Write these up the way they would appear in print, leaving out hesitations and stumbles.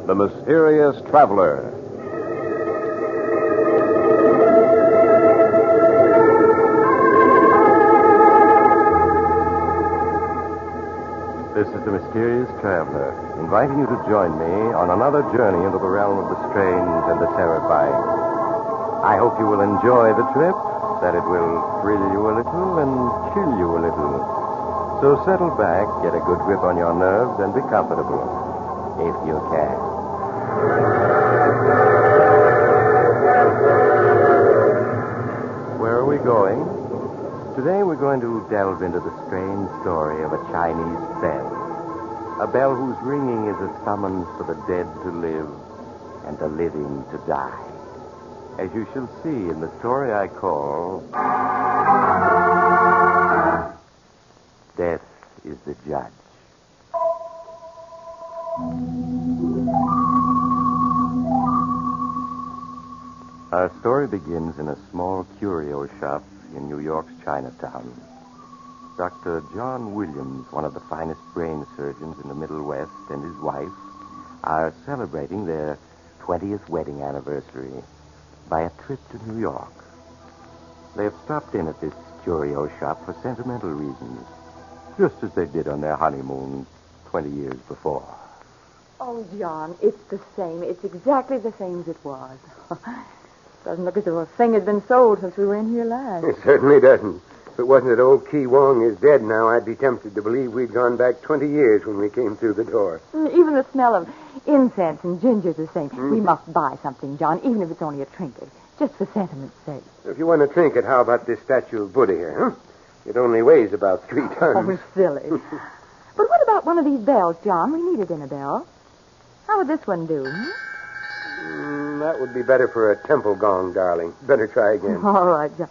The Mysterious Traveler. This is The Mysterious Traveler, inviting you to join me on another journey into the realm of the strange and the terrifying. I hope you will enjoy the trip, that it will thrill you a little and chill you a little. So settle back, get a good grip on your nerves, and be comfortable, if you can. Where are we going? Today we're going to delve into the strange story of a Chinese bell. A bell whose ringing is a summons for the dead to live and the living to die. As you shall see in the story I call Death is the Judge. Our story begins in a small curio shop in New York's Chinatown. Dr. John Williams, one of the finest brain surgeons in the Middle West, and his wife are celebrating their 20th wedding anniversary by a trip to New York. They have stopped in at this curio shop for sentimental reasons, just as they did on their honeymoon 20 years before. Oh, John, it's the same. It's exactly the same as it was. Doesn't look as though a thing has been sold since we were in here last. It certainly doesn't. If it wasn't that old Ki Wong is dead now, I'd be tempted to believe we'd gone back 20 years when we came through the door. Even the smell of incense and ginger's the same. We must buy something, John, even if it's only a trinket, just for sentiment's sake. If you want a trinket, how about this statue of Buddha here, huh? It only weighs about 3 tons. Oh, silly. But what about one of these bells, John? We need a dinner bell. How would this one do? That would be better for a temple gong, darling. Better try again. All right, John.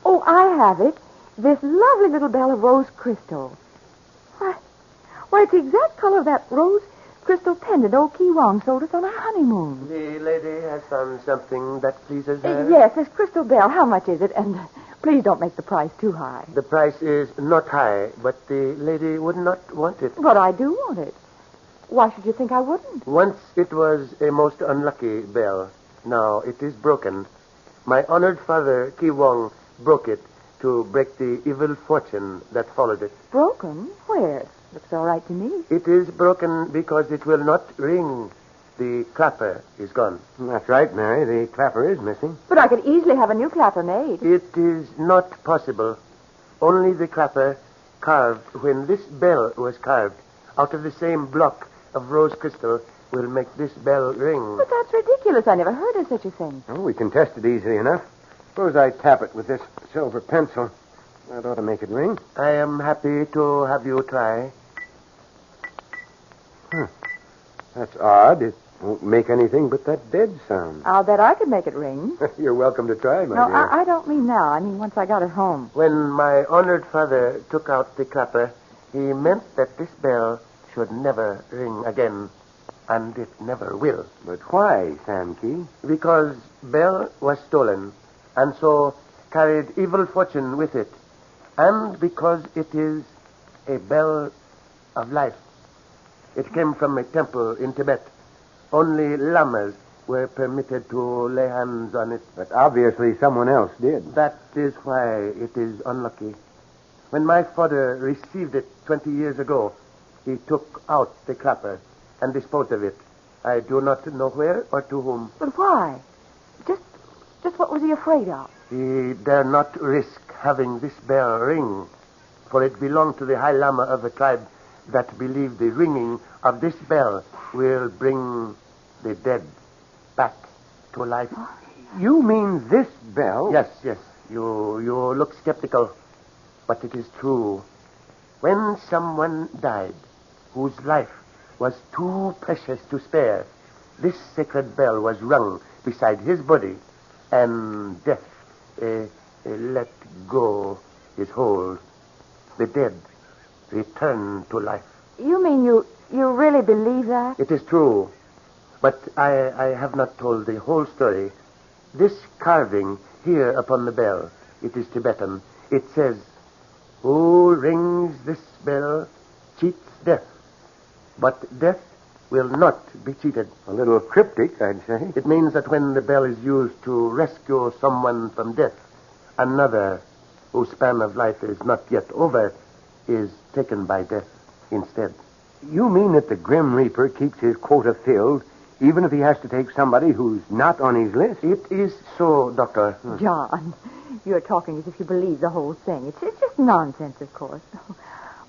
Oh, I have it. This lovely little bell of rose crystal. Why, it's the exact color of that rose crystal pendant old Ki Wong sold us on our honeymoon. The lady has found something that pleases her? Yes, this crystal bell. How much is it? And please don't make the price too high. The price is not high, but the lady would not want it. But I do want it. Why should you think I wouldn't? Once it was a most unlucky bell. Now it is broken. My honored father, Ki Wong, broke it to break the evil fortune that followed it. Broken? Where? Looks all right to me. It is broken because it will not ring. The clapper is gone. That's right, Mary. The clapper is missing. But I could easily have a new clapper made. It is not possible. Only the clapper carved when this bell was carved out of the same block of rose crystal will make this bell ring. But that's ridiculous. I never heard of such a thing. Oh, we can test it easily enough. Suppose I tap it with this silver pencil. That ought to make it ring. I am happy to have you try. That's odd. It won't make anything but that dead sound. I'll bet I could make it ring. You're welcome to try, my No, dear. I don't mean now. I mean once I got it home. When my honored father took out the clapper, he meant that this bell should never ring again. And it never will. But why, Samki? Because bell was stolen, and so carried evil fortune with it. And because it is a bell of life. It came from a temple in Tibet. Only lamas were permitted to lay hands on it. But obviously someone else did. That is why it is unlucky. When my father received it 20 years ago, he took out the clapper and disposed of it. I do not know where or to whom. But why? Just what was he afraid of? He dare not risk having this bell ring, for it belonged to the High Lama of a tribe that believed the ringing of this bell will bring the dead back to life. You mean this bell? Yes. You look skeptical, but it is true. When someone died whose life was too precious to spare, this sacred bell was rung beside his body, and death let go his hold. The dead return to life. You mean you really believe that? It is true, but I have not told the whole story. This carving here upon the bell, it is Tibetan. It says, "Who rings this bell cheats death, but death will not be cheated. A little cryptic, I'd say. It means that when the bell is used to rescue someone from death, another whose span of life is not yet over is taken by death instead. You mean that the Grim Reaper keeps his quota filled, even if he has to take somebody who's not on his list? It is so, Doctor. John, you're talking as if you believe the whole thing. It's just nonsense, of course.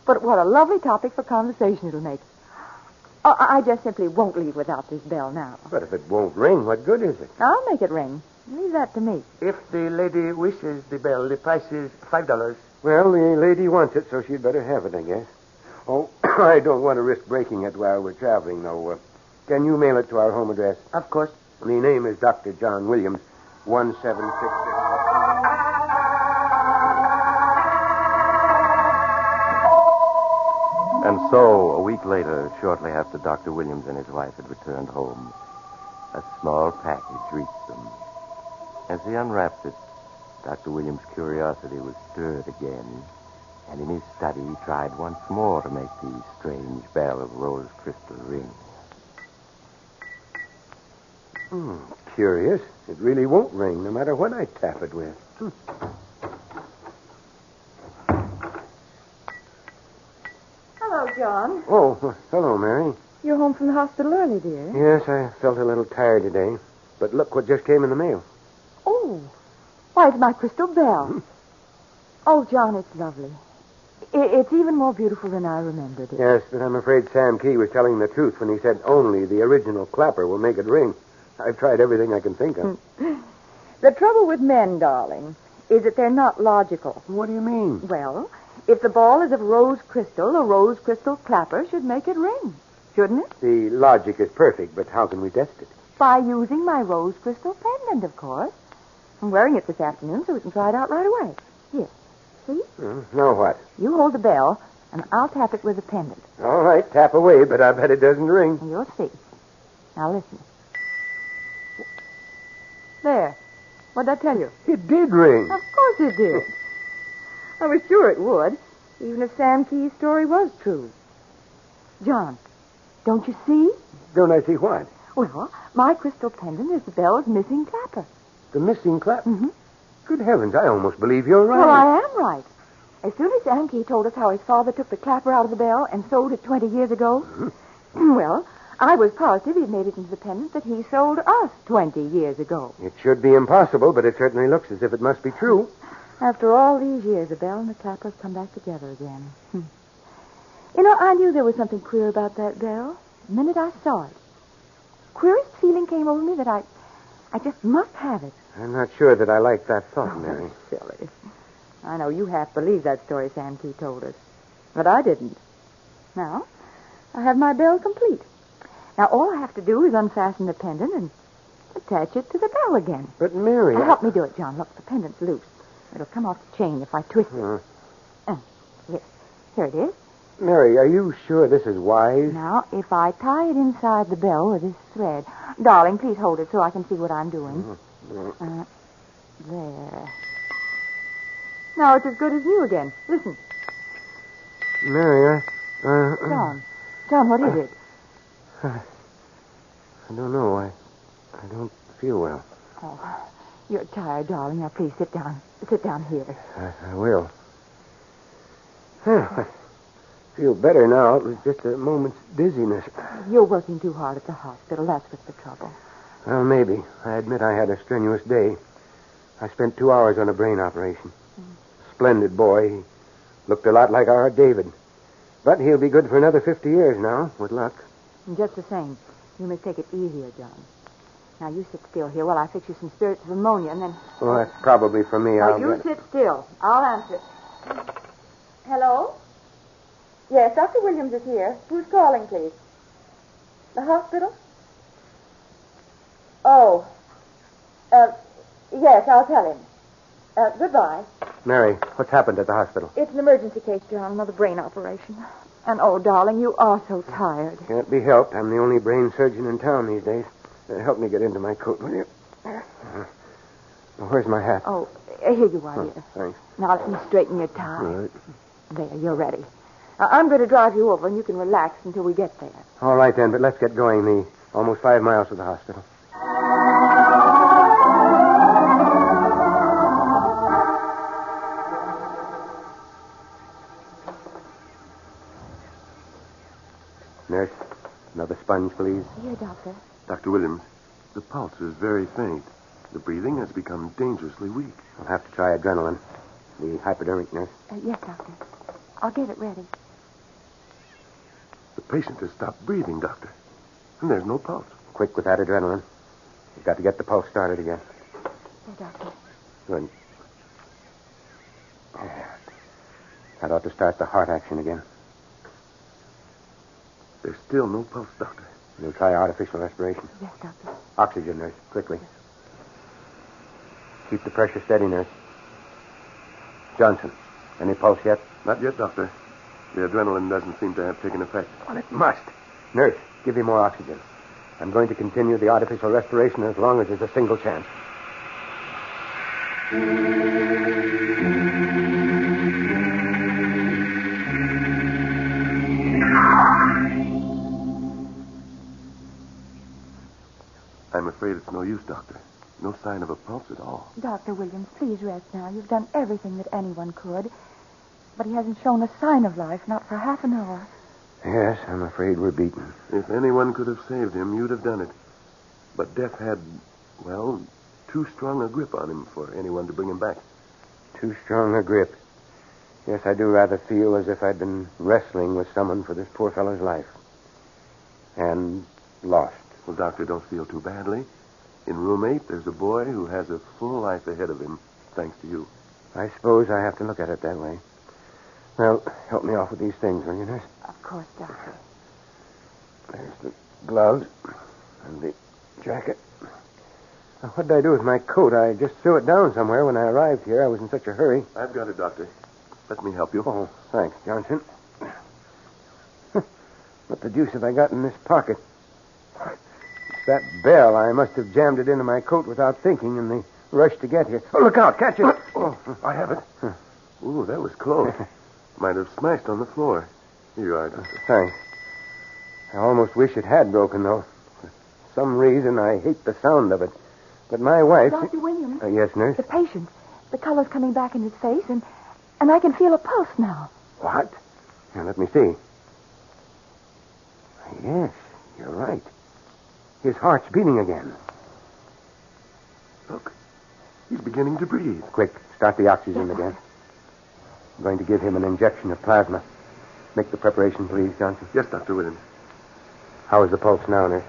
But what a lovely topic for conversation it'll make. I just simply won't leave without this bell now. But if it won't ring, what good is it? I'll make it ring. Leave that to me. If the lady wishes the bell, the price is $5. Well, the lady wants it, so she'd better have it, I guess. Oh, I don't want to risk breaking it while we're traveling, though. Can you mail it to our home address? Of course. The name is Dr. John Williams, 1766. And so, a week later, shortly after Dr. Williams and his wife had returned home, a small package reached them. As he unwrapped it, Dr. Williams' curiosity was stirred again, and in his study he tried once more to make the strange bell of rose crystal ring. Curious. It really won't ring, no matter what I tap it with. Hello, John. Oh, hello, Mary. You're home from the hospital early, dear. Yes, I felt a little tired today. But look what just came in the mail. Oh, why, it's my crystal bell. Oh, John, it's lovely. It's even more beautiful than I remembered it. Yes, but I'm afraid Sam Key was telling the truth when he said only the original clapper will make it ring. I've tried everything I can think of. The trouble with men, darling, is that they're not logical. What do you mean? Well, if the ball is of rose crystal, a rose crystal clapper should make it ring, shouldn't it? The logic is perfect, but how can we test it? By using my rose crystal pendant, of course. I'm wearing it this afternoon so we can try it out right away. Here, see? Now what? You hold the bell, and I'll tap it with the pendant. All right, tap away, but I bet it doesn't ring. You'll see. Now listen. There. What'd I tell you? It did ring. Of course it did. I was sure it would, even if Sam Key's story was true. John, don't you see? Don't I see what? Well, my crystal pendant is the bell's missing clapper. The missing clap? Mm-hmm. Good heavens, I almost believe you're right. Well, I am right. As soon as Sam Key told us how his father took the clapper out of the bell and sold it 20 years ago, well, I was positive he'd made it into the pendant that he sold us 20 years ago. It should be impossible, but it certainly looks as if it must be true. After all these years, the bell and the clapper have come back together again. You know, I knew there was something queer about that bell the minute I saw it. Queerest feeling came over me that I just must have it. I'm not sure that I like that thought, Mary. Silly. I know you half believe that story Sam Key told us, but I didn't. Now, I have my bell complete. Now, all I have to do is unfasten the pendant and attach it to the bell again. But, Mary... Help me do it, John. Look, the pendant's loose. It'll come off the chain if I twist it. Here it is. Mary, are you sure this is wise? Now, if I tie it inside the bell with this thread... Darling, please hold it so I can see what I'm doing. There. Now it's as good as new again. Listen. Mary, John, what is it? I don't know. I don't feel well. Oh, you're tired, darling. Now, please sit down. Sit down here. I will. I feel better now. It was just a moment's dizziness. You're working too hard at the hospital. That's what's the trouble. Well, maybe. I admit I had a strenuous day. I spent 2 hours on a brain operation. Splendid boy. He looked a lot like our David. But he'll be good for another 50 years now, with luck. And just the same, you must take it easier, John. Now, you sit still here while I fix you some spirits of ammonia, and then... Well, that's probably for me. Now, you sit still. I'll answer. Hello? Yes, Dr. Williams is here. Who's calling, please? The hospital? Oh. Yes, I'll tell him. Goodbye. Mary, what's happened at the hospital? It's an emergency case, John. Another brain operation. And, oh, darling, you are so tired. Can't be helped. I'm the only brain surgeon in town these days. Help me get into my coat, will you? Where's my hat? Oh, here you are, dear. Thanks. Now let me straighten your tie. All right. There, you're ready. I'm going to drive you over, and you can relax until we get there. All right, then, but let's get going. The almost 5 miles to the hospital. Nurse, another sponge, please. Here, Doctor. Dr. Williams, the pulse is very faint. The breathing has become dangerously weak. I'll have to try adrenaline. The hypodermic, nurse. Yes, Doctor. I'll get it ready. The patient has stopped breathing, Doctor. And there's no pulse. Quick with that adrenaline. We've got to get the pulse started again. Here, Doctor. Good. Yeah. That ought to start the heart action again. There's still no pulse, Doctor. We'll try artificial respiration. Yes, Doctor. Oxygen, nurse, quickly. Keep the pressure steady, nurse. Johnson, any pulse yet? Not yet, Doctor. The adrenaline doesn't seem to have taken effect. Well, it must. Nurse, give him more oxygen. I'm going to continue the artificial respiration as long as there's a single chance. I'm afraid it's no use, Doctor. No sign of a pulse at all. Dr. Williams, please rest now. You've done everything that anyone could. But he hasn't shown a sign of life, not for half an hour. Yes, I'm afraid we're beaten. If anyone could have saved him, you'd have done it. But death had, well, too strong a grip on him for anyone to bring him back. Too strong a grip. Yes, I do rather feel as if I'd been wrestling with someone for this poor fellow's life. And lost. Well, Doctor, don't feel too badly. In room 8, there's a boy who has a full life ahead of him, thanks to you. I suppose I have to look at it that way. Well, help me off with these things, will you, nurse? Of course, Doctor. There's the gloves and the jacket. Now, what did I do with my coat? I just threw it down somewhere when I arrived here. I was in such a hurry. I've got it, Doctor. Let me help you. Oh, thanks, Johnson. What the deuce have I got in this pocket? It's that bell. I must have jammed it into my coat without thinking in the rush to get here. Oh, look out. Catch it. Oh, I have it. Ooh, that was close. Might have smashed on the floor. Here you are, Doctor. Thanks. I almost wish it had broken, though. For some reason, I hate the sound of it. But my wife... Dr. Williams? Yes, nurse? The patient. The color's coming back in his face, and I can feel a pulse now. What? Now, let me see. Yes, you're right. His heart's beating again. Look, he's beginning to breathe. Quick, start the oxygen again. I'm going to give him an injection of plasma. Make the preparation, please, Johnson. Yes, Dr. Williams. How is the pulse now, nurse?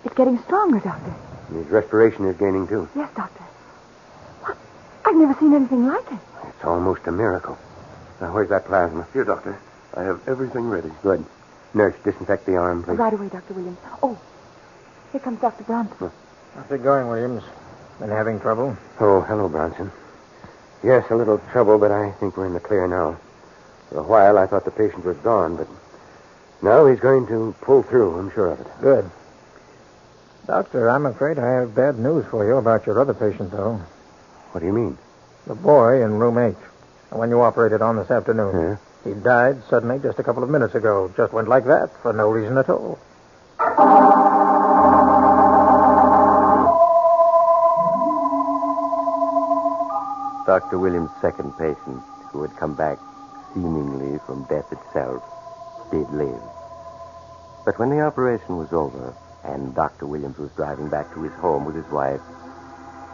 It's getting stronger, Doctor. His respiration is gaining, too. Yes, Doctor. What? I've never seen anything like it. It's almost a miracle. Now, where's that plasma? Here, Doctor. I have everything ready. Good. Nurse, disinfect the arm, please. Right away, Dr. Williams. Oh, here comes Dr. Bronson. How's it going, Williams? Been having trouble? Oh, hello, Bronson. Yes, a little trouble, but I think we're in the clear now. For a while, I thought the patient was gone, but now he's going to pull through, I'm sure of it. Good. Doctor, I'm afraid I have bad news for you about your other patient, though. What do you mean? The boy in room 8. The one you operated on this afternoon. Yeah? He died suddenly just a couple of minutes ago. Just went like that for no reason at all. Dr. Williams' second patient, who had come back seemingly from death itself, did live. But when the operation was over and Dr. Williams was driving back to his home with his wife,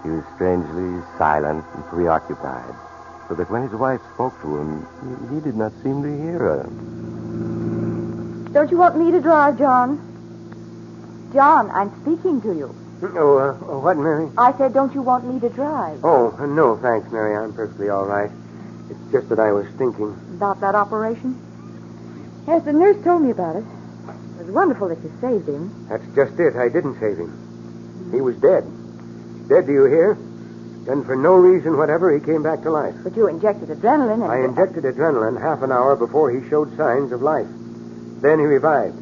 he was strangely silent and preoccupied, so that when his wife spoke to him, he did not seem to hear her. Don't you want me to drive, John? John, I'm speaking to you. Oh, what, Mary? I said, don't you want me to drive? Oh, no, thanks, Mary. I'm perfectly all right. It's just that I was thinking. About that operation? Yes, the nurse told me about it. It was wonderful that you saved him. That's just it. I didn't save him. He was dead. Dead, do you hear? Then for no reason whatever, he came back to life. But you injected adrenaline and... I injected adrenaline half an hour before he showed signs of life. Then he revived.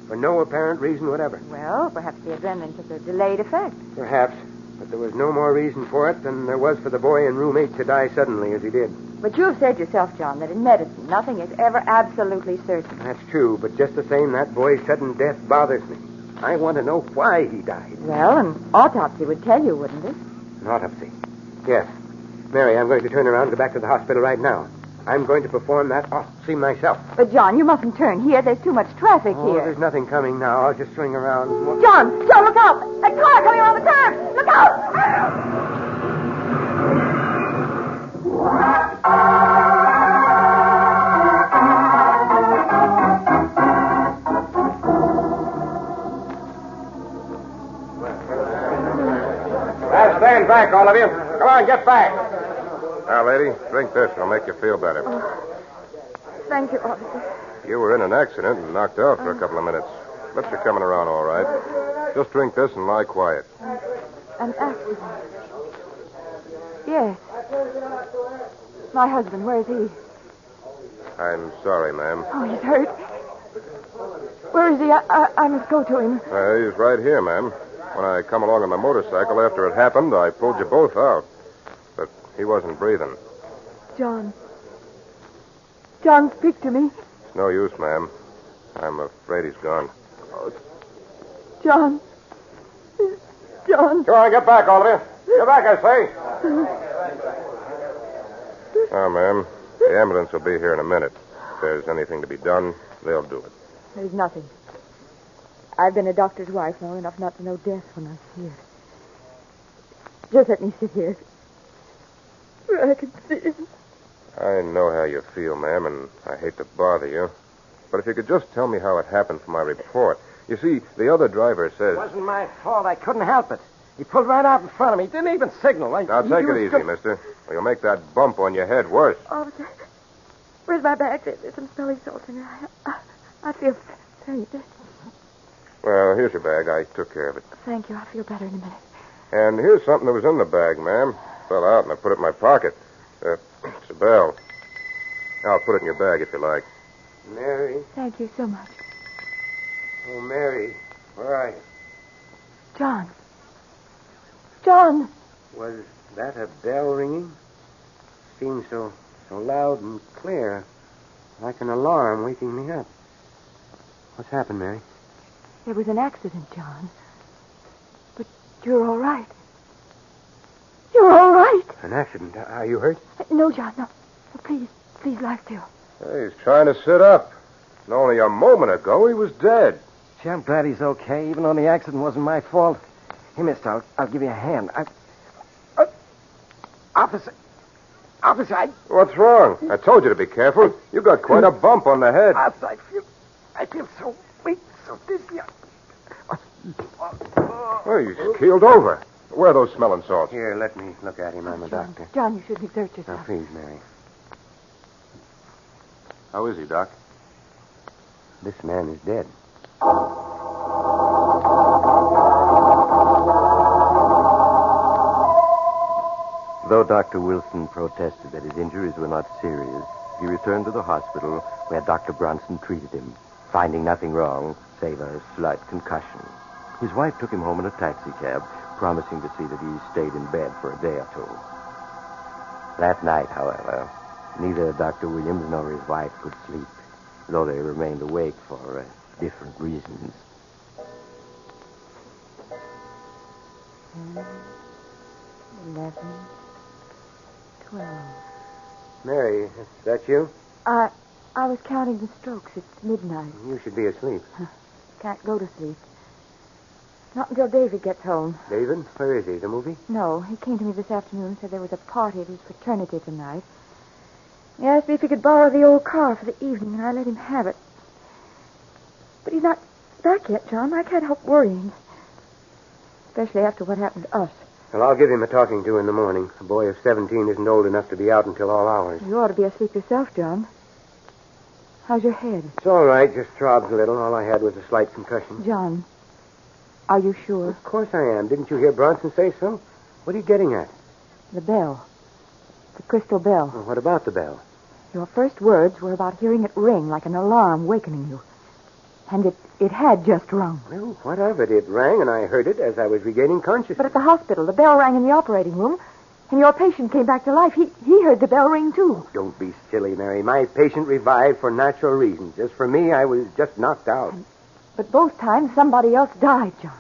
For no apparent reason whatever. Well, perhaps the adrenaline took a delayed effect. Perhaps. But there was no more reason for it than there was for the boy in room 8 to die suddenly as he did. But you have said yourself, John, that in medicine, nothing is ever absolutely certain. That's true, but just the same, that boy's sudden death bothers me. I want to know why he died. Well, an autopsy would tell you, wouldn't it? An autopsy. Yes. Mary, I'm going to turn around and go back to the hospital right now. I'm going to perform that autopsy myself. But, John, you mustn't turn here. There's too much traffic here. There's nothing coming now. I'll just swing around. John, look out! That car coming around the curve! Look out! Now, stand back, all of you. Come on, get back. Now, lady, drink this. It'll make you feel better. Thank you, officer. You were in an accident and knocked out for a couple of minutes. But you're coming around all right. Just drink this and lie quiet. An accident? Yes. My husband, where is he? I'm sorry, ma'am. Oh, he's hurt. Where is he? I must go to him. He's right here, ma'am. When I come along on my motorcycle after it happened, I pulled you both out. But he wasn't breathing. John. John, speak to me. It's no use, ma'am. I'm afraid he's gone. John. John. Come on, get back, all of you. Get back, I say. Now, ma'am, the ambulance will be here in a minute. If there's anything to be done, they'll do it. There's nothing. I've been a doctor's wife long enough not to know death when I see it. Just let me sit here. Where I can see it. I know how you feel, ma'am, and I hate to bother you. But if you could just tell me how it happened for my report. You see, the other driver says... It wasn't my fault. I couldn't help it. He pulled right out in front of me. Didn't even signal. Now, take it easy, mister. Or you'll make that bump on your head worse. Officer, where's my bag? There's some smelling salts in it. I feel faint. Well, here's your bag. I took care of it. Thank you. I'll feel better in a minute. And here's something that was in the bag, ma'am. Fell out and I put it in my pocket. It's a bell. I'll put it in your bag if you like. Mary. Thank you so much. Oh, Mary. Where are you? John. John. Was that a bell ringing? Seemed so loud and clear. Like an alarm waking me up. What's happened, Mary? There was an accident, John. But you're all right. You're all right. An accident? Are you hurt? No, John, no. Please lie still. Hey, he's trying to sit up. And only a moment ago, he was dead. Gee, I'm glad he's okay, even though the accident wasn't my fault. Hey, mister, I'll give you a hand. Officer, What's wrong? I told you to be careful. You got quite a bump on the head. I feel so weak, so dizzy. Oh, he's keeled over. Where are those smelling salts? Here, let me look at him. I'm a doctor. John, you shouldn't exert Now, yourself. please, Mary. How is he, Doc? This man is dead. Though Dr. Wilson protested that his injuries were not serious, he returned to the hospital where Dr. Bronson treated him, finding nothing wrong save a slight concussion. His wife took him home in a taxicab, promising to see that he stayed in bed for a day or two. That night, however, neither Dr. Williams nor his wife could sleep, though they remained awake for different reasons. 10, 11, 12. Mary, is that you? I was counting the strokes. It's midnight. You should be asleep. Can't go to sleep. Not until David gets home. David? Where is he? The movie? No, he came to me this afternoon and said there was a party at his fraternity tonight. He asked me if he could borrow the old car for the evening, and I let him have it. But he's not back yet, John. I can't help worrying. Especially after what happened to us. Well, I'll give him a talking to in the morning. A boy of 17 isn't old enough to be out until all hours. You ought to be asleep yourself, John. How's your head? It's all right. Just throbs a little. All I had was a slight concussion. John, are you sure? Of course I am. Didn't you hear Bronson say so? What are you getting at? The bell. The crystal bell. Well, what about the bell? Your first words were about hearing it ring like an alarm wakening you. And it had just rung. Well, what of it? It rang, and I heard it as I was regaining consciousness. But at the hospital, the bell rang in the operating room, And your patient came back to life. He heard the bell ring, too. Don't be silly, Mary. My patient revived for natural reasons. As for me, I was just knocked out. But both times, somebody else died, John.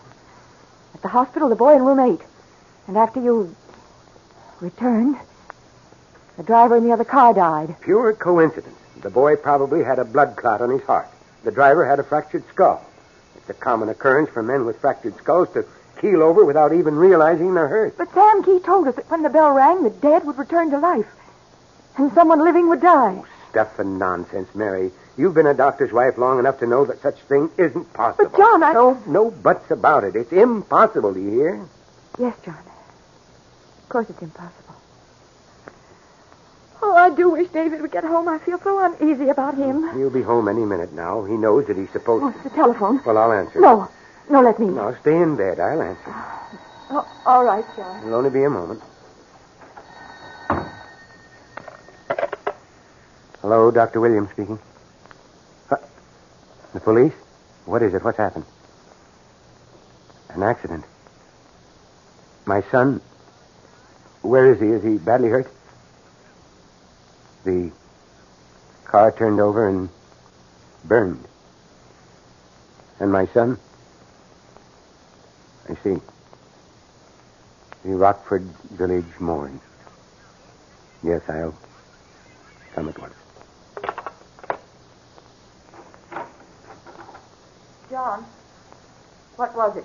At the hospital, the boy in room 8. And after you returned, the driver in the other car died. Pure coincidence. The boy probably had a blood clot on his heart. The driver had a fractured skull. It's a common occurrence for men with fractured skulls to keel over without even realizing they're hurt. But Sam Key told us that when the bell rang, the dead would return to life. And someone living would die. Stuff and nonsense, Mary. You've been a doctor's wife long enough to know that such thing isn't possible. But, John, No buts about it. It's impossible, do you hear? Yes, John. Of course it's impossible. Oh, I do wish David would get home. I feel so uneasy about him. He'll be home any minute now. He knows that he's supposed Oh, it's the telephone. Well, I'll answer. No, let me. No, stay in bed. I'll answer. Oh, all right, John. It'll only be a moment. Hello, Dr. Williams speaking. The police? What is it? What's happened? An accident. My son? Where is he? Is he badly hurt? The car turned over and burned. And my son? I see. The Rockford Village morgue. Yes, I'll come at once. John, what was it?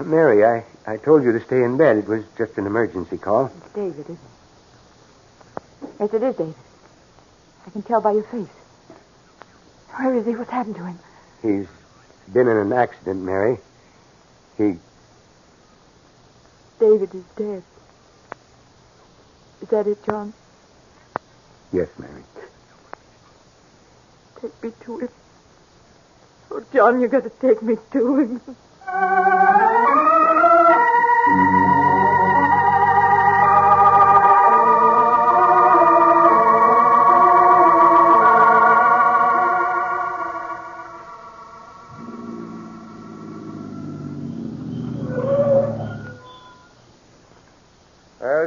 Mary, I told you to stay in bed. It was just an emergency call. It's David, isn't it? Yes, it is David. I can tell by your face. Where is he? What's happened to him? He's been in an accident, Mary. David is dead. Is that it, John? Yes, Mary. Take me to him. Oh, John, you got to take me to him.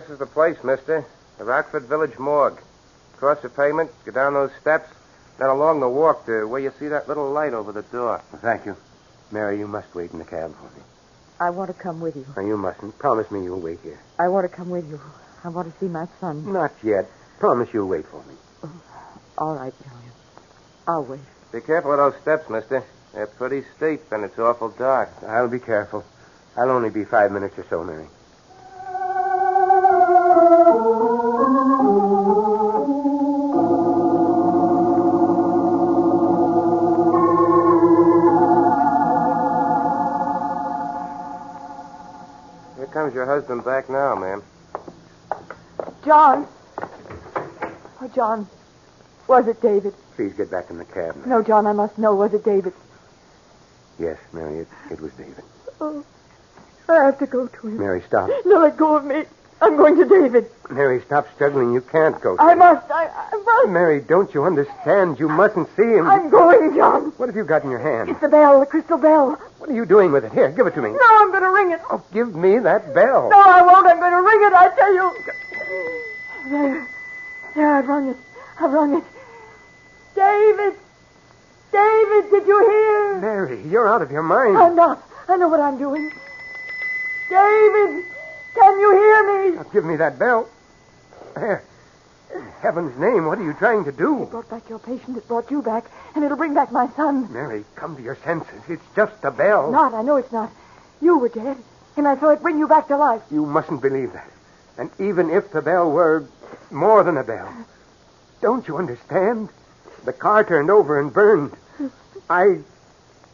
This is the place, mister. The Rockford Village morgue. Cross the pavement, go down those steps, then along the walk to where you see that little light over the door. Well, thank you. Mary, you must wait in the cab for me. I want to come with you. No, you mustn't. Promise me you'll wait here. I want to come with you. I want to see my son. Not yet. Promise you'll wait for me. All right, John. I'll wait. Be careful of those steps, mister. They're pretty steep, and it's awful dark. I'll be careful. I'll only be 5 minutes or so, Mary. Here comes your husband back now, ma'am. John. Oh, John. Was it David? Please get back in the cab, Mary. No, John, I must know. Was it David? Yes, Mary, it was David. Oh, I have to go to him. Mary, stop. No, let go of me. I'm going to David. Mary, stop struggling. You can't go to I him. must. I must. Mary, don't you understand? You mustn't see him. I'm going, John. What have you got in your hand? It's the bell, the crystal bell. What are you doing with it? Here, give it to me. No, I'm going to ring it. Oh, give me that bell. No, I won't. I'm going to ring it, I tell you. There, I've rung it. I've rung it. David! David, did you hear? Mary, you're out of your mind. I'm not. I know what I'm doing. David! Can you hear me? Now, give me that bell. There. In heaven's name, what are you trying to do? It brought back your patient. It brought you back. And it'll bring back my son. Mary, come to your senses. It's just a bell. It's not. I know it's not. You were dead. And I saw it bring you back to life. You mustn't believe that. And even if the bell were more than a bell, don't you understand? The car turned over and burned. I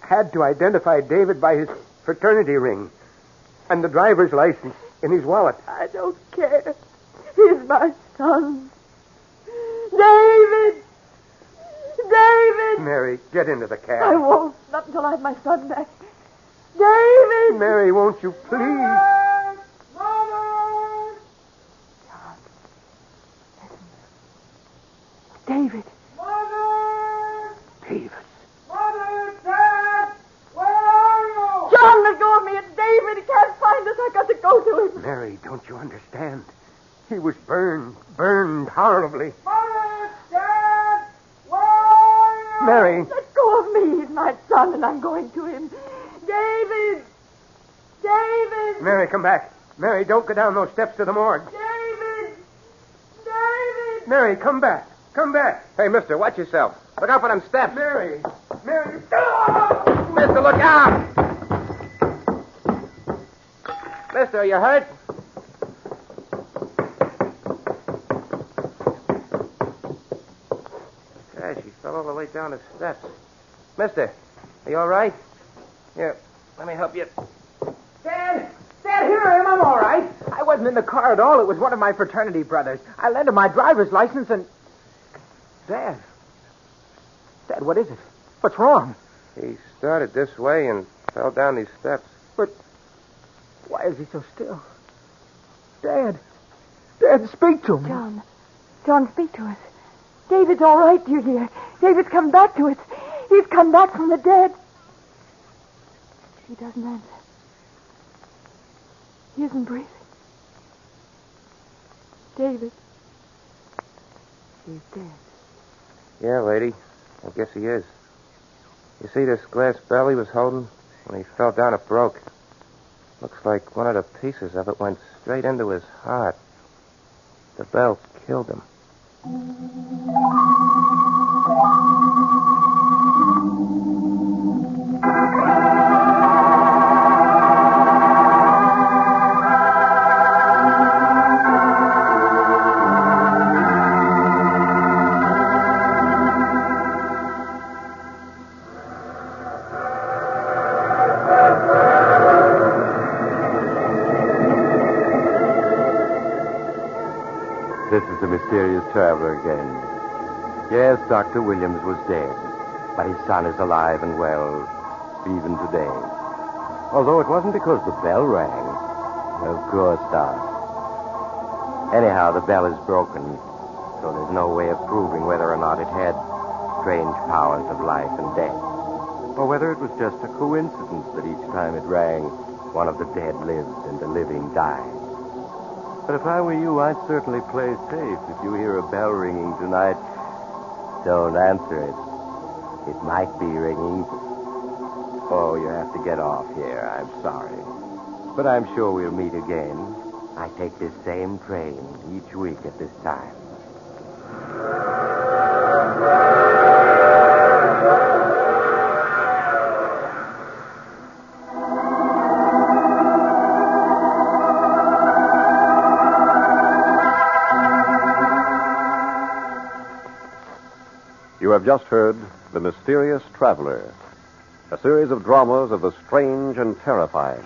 had to identify David by his fraternity ring and the driver's license in his wallet. I don't care. He's my son. David! David! Mary, get into the cab. I won't. Not until I have my son back. David! Mary, won't you please? Mother! Mother! John, listen. David. Mother! David. Mother! Dad! Where are you? John, let go of me. It's David. He can't find us. I got to go to him. Mary, don't you understand? He was burned horribly. Mother! Dad! Where are you? Mary. Let go of me. He's my son, and I'm going to him. David! David! Mary, come back. Mary, don't go down those steps to the morgue. David! David! Mary, come back. Come back. Hey, mister, watch yourself. Look out for them steps. Mary. Mary. Mister, look out! Mister, are you hurt? Gosh, he fell all the way down the steps. Mister, are you all right? Here, let me help you. Dad, here I am. I'm all right. I wasn't in the car at all. It was one of my fraternity brothers. I lent him my driver's license and... Dad, what is it? What's wrong? He started this way and fell down these steps. But why is he so still? Dad, speak to me. John, speak to us. David's all right, dear. David's come back to us. He's come back from the dead. She doesn't answer. He isn't breathing. David. He's dead. Yeah, lady. I guess he is. You see this glass bell he was holding? When he fell down, it broke. Looks like one of the pieces of it went straight into his heart. The bell killed him. This is the mysterious traveler again. Yes, Dr. Williams was dead, but his son is alive and well, even today. Although it wasn't because the bell rang. Of course not. Anyhow, the bell is broken, so there's no way of proving whether or not it had strange powers of life and death, or whether it was just a coincidence that each time it rang, one of the dead lived and the living died. But if I were you, I'd certainly play safe. If you hear a bell ringing tonight, don't answer it. It might be ringing. Oh, you have to get off here. I'm sorry. But I'm sure we'll meet again. I take this same train each week at this time. You have just heard The Mysterious Traveler, a series of dramas of the strange and terrifying.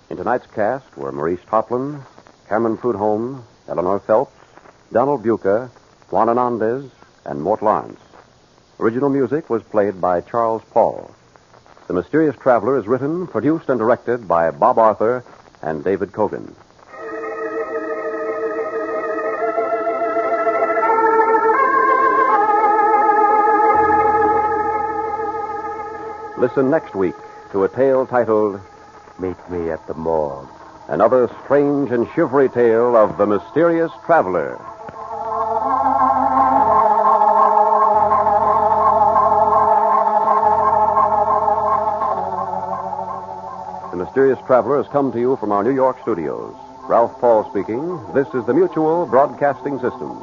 In tonight's cast were Maurice Toplin, Cameron Prudhomme, Eleanor Phelps, Donald Buca, Juan Hernandez, and Mort Lawrence. Original music was played by Charles Paul. The Mysterious Traveler is written, produced, and directed by Bob Arthur and David Kogan. Listen next week to a tale titled Meet Me at the Morgue. Another Strange and Shivery Tale of the Mysterious Traveler. The Mysterious Traveler has come to you from our New York studios. Ralph Paul speaking. This is the Mutual Broadcasting System.